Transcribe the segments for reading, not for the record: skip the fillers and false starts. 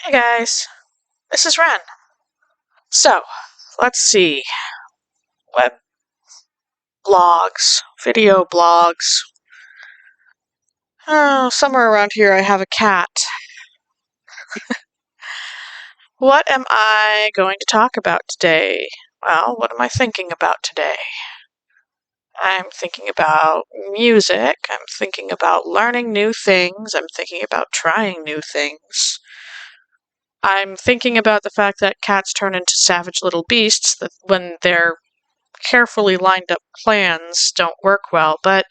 Hey guys, this is Wren. So, let's see. Web blogs, video blogs. Oh, somewhere around here I have a cat. What am I going to talk about today? Well, what am I thinking about today? I'm thinking about music. I'm thinking about learning new things. I'm thinking about trying new things. I'm thinking about the fact that cats turn into savage little beasts that when their carefully lined up plans don't work well, but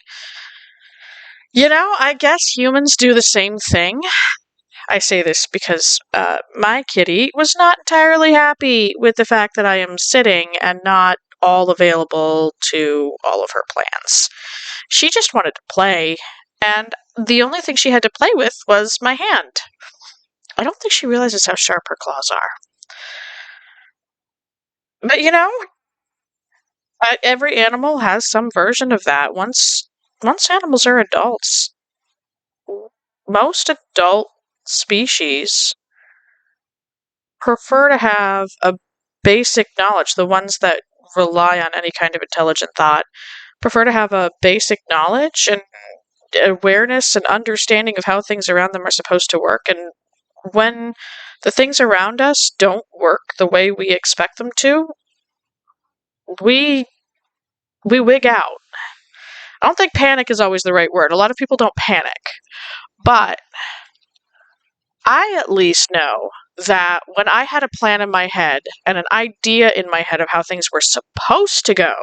I guess humans do the same thing. I say this because my kitty was not entirely happy with the fact that I am sitting and not all available to all of her plans. She just wanted to play, and the only thing she had to play with was my hand. I don't think she realizes how sharp her claws are. But every animal has some version of that. Once animals are adults, most adult species prefer to have a basic knowledge. The ones that rely on any kind of intelligent thought prefer to have a basic knowledge and awareness and understanding of how things around them are supposed to work. And when the things around us don't work the way we expect them to, we wig out. I don't think panic is always the right word. A lot of people don't panic, but I at least know that when I had a plan in my head and an idea in my head of how things were supposed to go,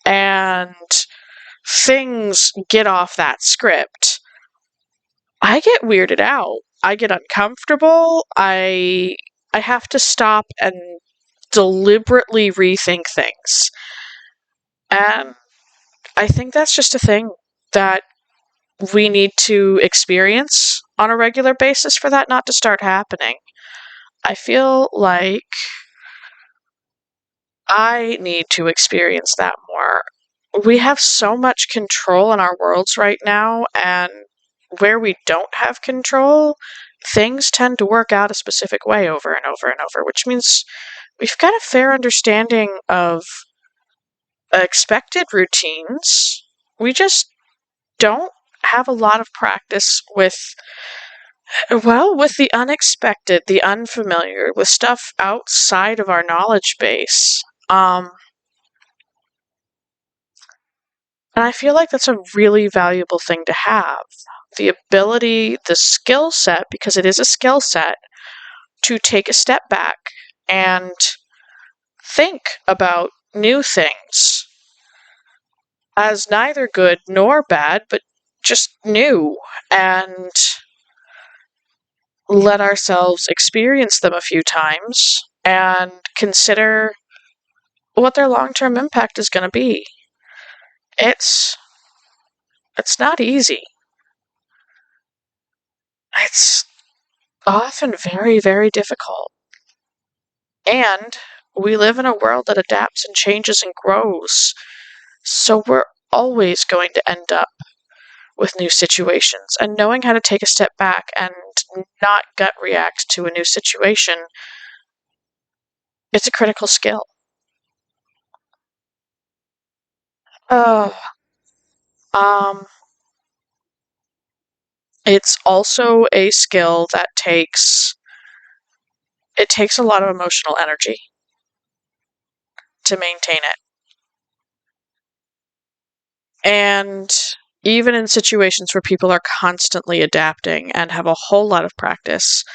and things get off that script, I get weirded out. I get uncomfortable. I have to stop and deliberately rethink things. And I think that's just a thing that we need to experience on a regular basis for that not to start happening. I feel like I need to experience that more. We have so much control in our worlds right now, and where we don't have control, things tend to work out a specific way over and over and over, which means we've got a fair understanding of expected routines. We just don't have a lot of practice with the unexpected, the unfamiliar, with stuff outside of our knowledge base. And I feel like that's a really valuable thing to have. The ability, the skill set, because it is a skill set, to take a step back and think about new things as neither good nor bad, but just new, and let ourselves experience them a few times and consider what their long-term impact is going to be. It's not easy. It's often very, very difficult. And we live in a world that adapts and changes and grows. So we're always going to end up with new situations. And knowing how to take a step back and not gut react to a new situation, it's a critical skill. Oh, um, it's also a skill that takes a lot of emotional energy to maintain it. And even in situations where people are constantly adapting and have a whole lot of practice,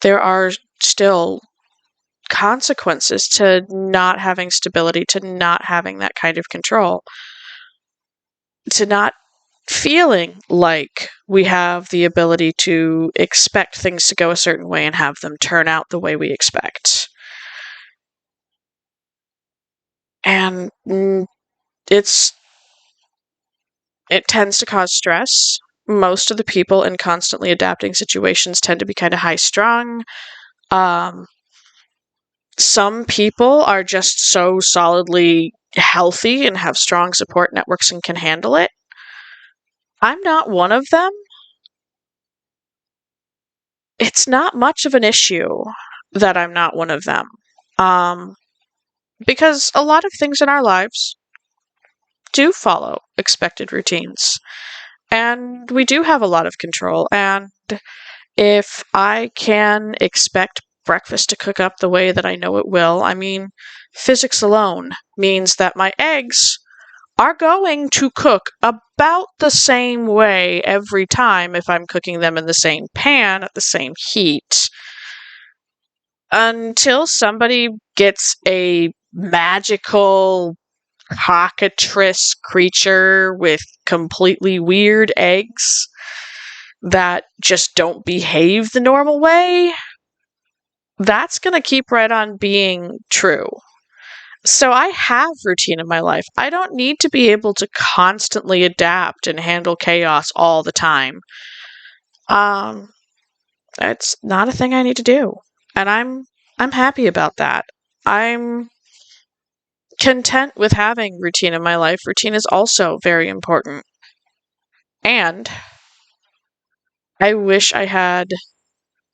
there are still consequences to not having stability, to not having that kind of control, to not feeling like we have the ability to expect things to go a certain way and have them turn out the way we expect. And it tends to cause stress. Most of the people in constantly adapting situations tend to be kind of high strung. Some people are just so solidly healthy and have strong support networks and can handle it. I'm not one of them. it's not much of an issue that I'm not one of them. Because a lot of things in our lives do follow expected routines. And we do have a lot of control. And if I can expect breakfast to cook up the way that I know it will, I mean, physics alone means that my eggs are going to cook about the same way every time if I'm cooking them in the same pan at the same heat. Until somebody gets a magical cockatrice creature with completely weird eggs that just don't behave the normal way, that's going to keep right on being true. So I have routine in my life. I don't need to be able to constantly adapt and handle chaos all the time. It's not a thing I need to do. And I'm happy about that. I'm content with having routine in my life. Routine is also very important. And I wish I had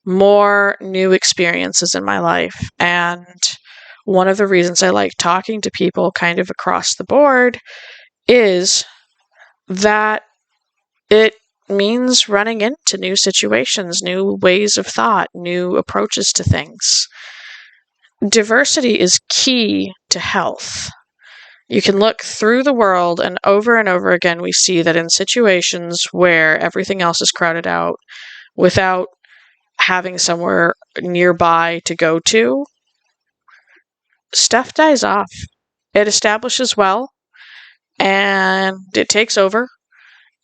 more new experiences in my life. And one of the reasons I like talking to people kind of across the board is that it means running into new situations, new ways of thought, new approaches to things. Diversity is key to health. You can look through the world, and over again, we see that in situations where everything else is crowded out without having somewhere nearby to go to, stuff dies off. It establishes well, and it takes over.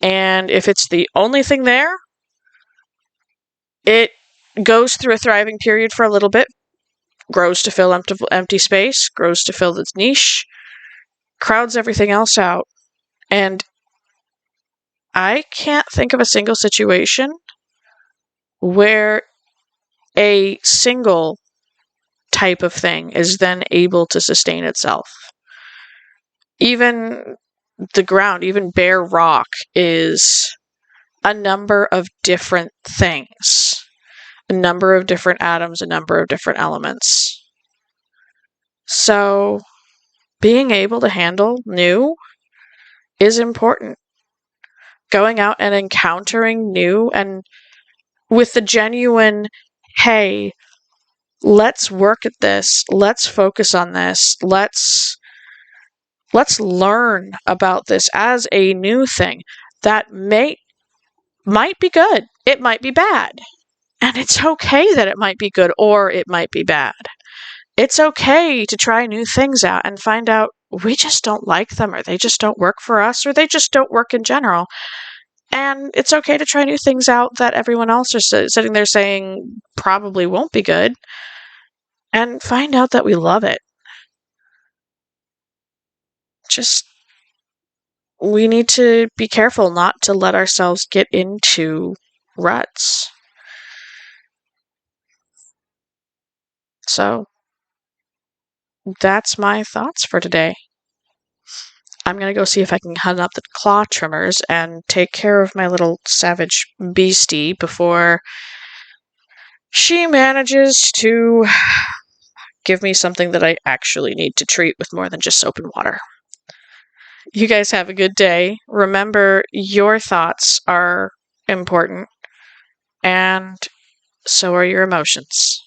And if it's the only thing there, it goes through a thriving period for a little bit, grows to fill empty space, grows to fill its niche, crowds everything else out. And I can't think of a single situation where a single type of thing is then able to sustain itself. Even the ground, even bare rock, is a number of different things, a number of different atoms, a number of different elements. So being able to handle new is important. Going out and encountering new and with the genuine, hey, let's work at this, let's focus on this, let's learn about this as a new thing that might be good, it might be bad. And it's okay that it might be good or it might be bad. It's okay to try new things out and find out we just don't like them, or they just don't work for us, or they just don't work in general. And it's okay to try new things out that everyone else is sitting there saying probably won't be good, and find out that we love it. Just, we need to be careful not to let ourselves get into ruts. So, that's my thoughts for today. I'm going to go see if I can hunt up the claw trimmers and take care of my little savage beastie before she manages to give me something that I actually need to treat with more than just soap and water. You guys have a good day. Remember, your thoughts are important, and so are your emotions.